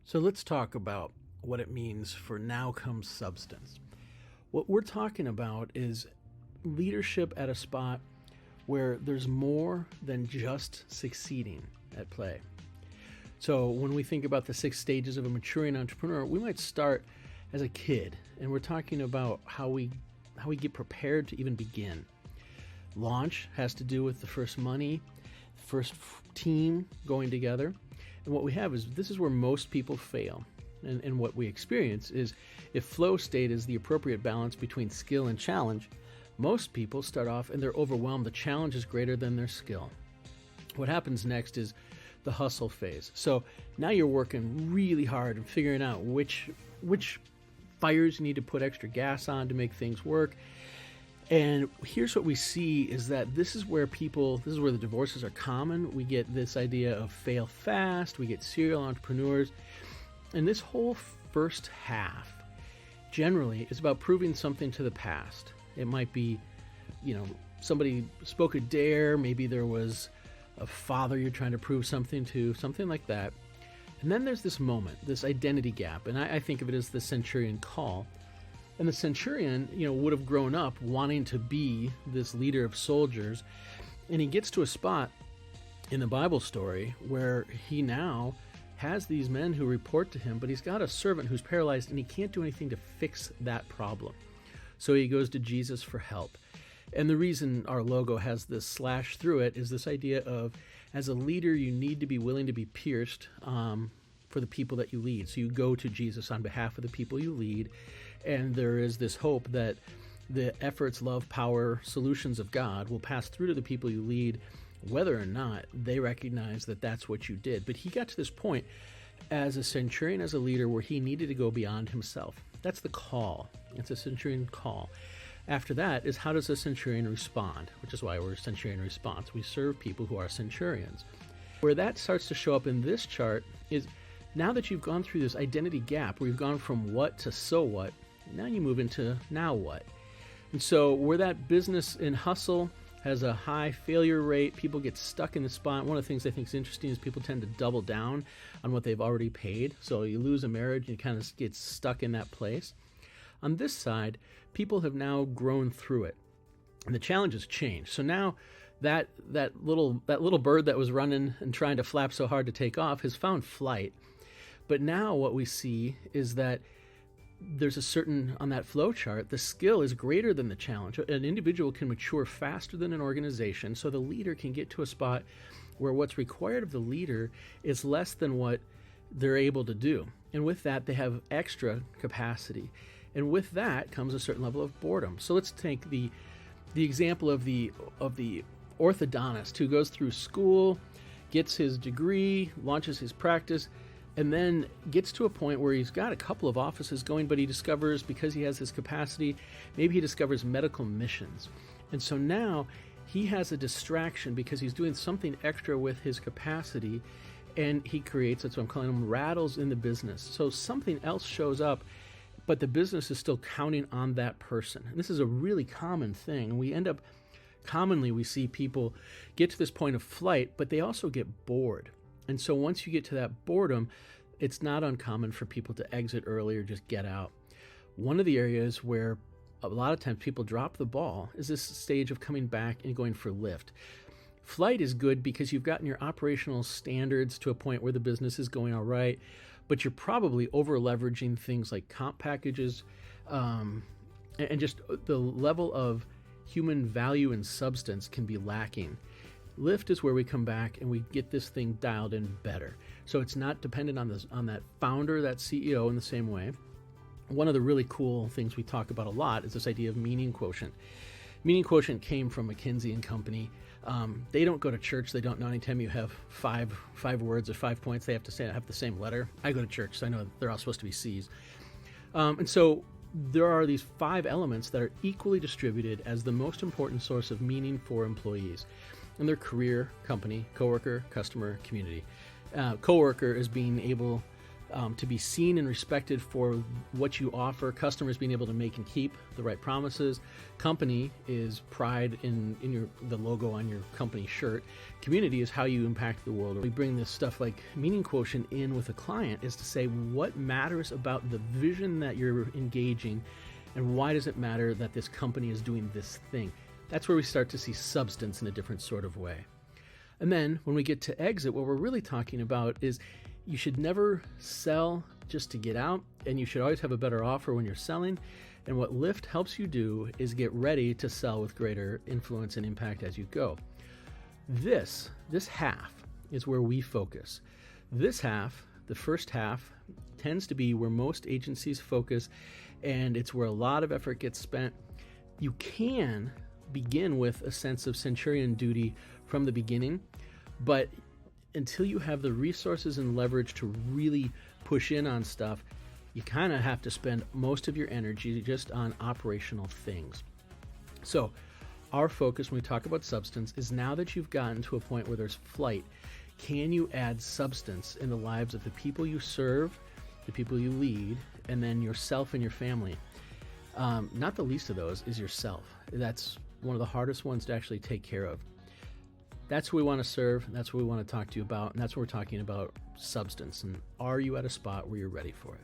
So let's talk about what it means for now comes substance. What we're talking about is leadership at a spot where there's more than just succeeding at play. So when we think about the 6 stages of a maturing entrepreneur, we might start as a kid, and we're talking about how we get prepared to even begin. Launch has to do with the first money, first team going together. And what we have is this is where most people fail. And what we experience is if flow state is the appropriate balance between skill and challenge, most people start off and they're overwhelmed. The challenge is greater than their skill. What happens next is the hustle phase. So now you're working really hard and figuring out which fires you need to put extra gas on to make things work. And here's what we see is that this is where the divorces are common. We get this idea of fail fast. We get serial entrepreneurs. And this whole first half generally is about proving something to the past. It might be, somebody spoke a dare. Maybe there was a father you're trying to prove something to, something like that. And then there's this moment, this identity gap. And I think of it as the centurion call. And the centurion, would have grown up wanting to be this leader of soldiers. And he gets to a spot in the Bible story where he now has these men who report to him, but he's got a servant who's paralyzed and he can't do anything to fix that problem. So he goes to Jesus for help. And the reason our logo has this slash through it is this idea of, as a leader, you need to be willing to be pierced for the people that you lead. So you go to Jesus on behalf of the people you lead, and there is this hope that the efforts, love, power, solutions of God will pass through to the people you lead, whether or not they recognize that that's what you did. But he got to this point as a centurion, as a leader, where he needed to go beyond himself. That's the call. It's a centurion call. After that is, how does a centurion respond? Which is why we're centurion response. We serve people who are centurions. Where that starts to show up in this chart is, now that you've gone through this identity gap, where you've gone from what to so what, now you move into now what. And so where that business and hustle has a high failure rate, people get stuck in the spot. One of the things I think is interesting is people tend to double down on what they've already paid. So you lose a marriage, you kind of get stuck in that place. On this side, people have now grown through it, and the challenge has changed. So now that little bird that was running and trying to flap so hard to take off has found flight. But now what we see is that there's a certain, on that flow chart, the skill is greater than the challenge. An individual can mature faster than an organization, so the leader can get to a spot where what's required of the leader is less than what they're able to do. And with that, they have extra capacity. And with that comes a certain level of boredom. So let's take the example of the orthodontist who goes through school, gets his degree, launches his practice, and then gets to a point where he's got a couple of offices going, but he discovers, because he has this capacity, maybe he discovers medical missions. And so now he has a distraction because he's doing something extra with his capacity, and he creates, that's what I'm calling them, rattles in the business. So something else shows up, but the business is still counting on that person. And this is a really common thing. And we end up, commonly we see people get to this point of flight, but they also get bored. And so once you get to that boredom, it's not uncommon for people to exit early or just get out. One of the areas where a lot of times people drop the ball is this stage of coming back and going for lift. Flight is good because you've gotten your operational standards to a point where the business is going all right, but you're probably over leveraging things like comp packages, and just the level of human value and substance can be lacking. Lift is where we come back and we get this thing dialed in better. So it's not dependent on that founder, that CEO in the same way. One of the really cool things we talk about a lot is this idea of meaning quotient. Meaning quotient came from McKinsey and Company. They don't go to church. They don't know anytime you have five words or 5 points, they have to have the same letter. I go to church, so I know they're all supposed to be C's. And so there are these 5 elements that are equally distributed as the most important source of meaning for employees. And their career, company, coworker, customer, community. Coworker is being able to be seen and respected for what you offer, customers being able to make and keep the right promises. Company is pride in the logo on your company shirt. Community is how you impact the world. We bring this stuff like meaning quotient in with a client is to say what matters about the vision that you're engaging and why does it matter that this company is doing this thing. That's where we start to see substance in a different sort of way. And then when we get to exit, what we're really talking about is you should never sell just to get out, and you should always have a better offer when you're selling. And what Lift helps you do is get ready to sell with greater influence and impact as you go. This half is where we focus. This half, the first half, tends to be where most agencies focus, and it's where a lot of effort gets spent. You can begin with a sense of centurion duty from the beginning, but until you have the resources and leverage to really push in on stuff, you kind of have to spend most of your energy just on operational things. So our focus when we talk about substance is now that you've gotten to a point where there's flight, can you add substance in the lives of the people you serve, the people you lead, and then yourself and your family? Not the least of those is yourself. That's one of the hardest ones to actually take care of. That's what we want to serve. That's what we want to talk to you about. And that's what we're talking about substance. And are you at a spot where you're ready for it?